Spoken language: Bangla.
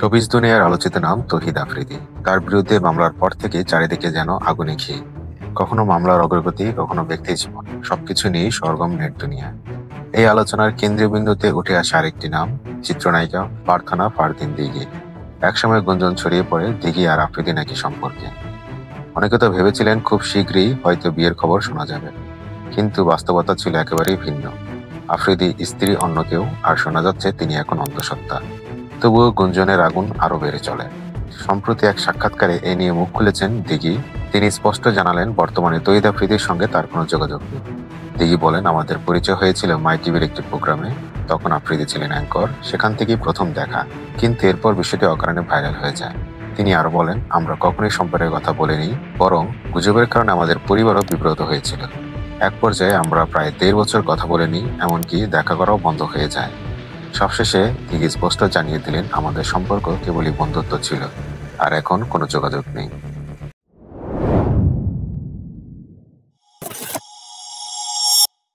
শোবিজ দুনিয়ার আলোচিত নাম তৌহিদ আফ্রিদি। তার বিরুদ্ধে মামলার পর থেকে চারিদিকে যেন আগুনে ঘি। কখনো মামলার অগ্রগতি, কখনো ব্যক্তি জীবন, সবকিছু নিয়েই সরগম নেট দুনিয়া। এই আলোচনার কেন্দ্রীয় বিন্দুতে উঠে আসে আরেকটি নাম, চিত্রনায়িকা ফারহানা ফারদিন দিঘি। একসময় গুঞ্জন ছড়িয়ে পড়ে দিঘি আর আফ্রিদি নাকি সম্পর্কে। অনেকে তো ভেবেছিলেন খুব শীঘ্রই হয়তো বিয়ের খবর শোনা যাবে, কিন্তু বাস্তবতা ছিল একেবারেই ভিন্ন। আফ্রিদি স্ত্রী অন্য কেউ, আর শোনা যাচ্ছে তিনি এখন অন্তঃসত্ত্বা। তবুও গুঞ্জনের আগুন আরো বেড়ে চলে। সম্প্রতি এক সাক্ষাৎকারে এ নিয়ে মুখ খুলেছেন দিঘি। তিনি স্পষ্ট জানালেন বর্তমানে তৌহিদ আফ্রিদির সঙ্গে তার কোনো যোগাযোগ নেই। দিঘি বলেন, আমাদের পরিচয় হয়েছিল মাই টিভির একটি প্রোগ্রামে। তখন আফ্রিদি ছিলেন অ্যাঙ্কর, সেখান থেকেই প্রথম দেখা। কিন্তু এরপর বিষয়টি অকারণে ভাইরাল হয়ে যায়। তিনি আরো বলেন, আমরা কখনোই সম্পর্কের কথা বলিনি, বরং গুজবের কারণে আমাদের পরিবারও বিব্রত হয়েছিল। এক পর্যায়ে আমরা প্রায় 1.5 বছর কথা বলিনি, এমনকি দেখা করাও বন্ধ হয়ে যায়। সবশেষে দিঘি স্পষ্ট জানিয়ে দিলেন, আমাদের সম্পর্ক কেবলই বন্ধুত্ব ছিল, আর এখন কোনো যোগাযোগ নেই।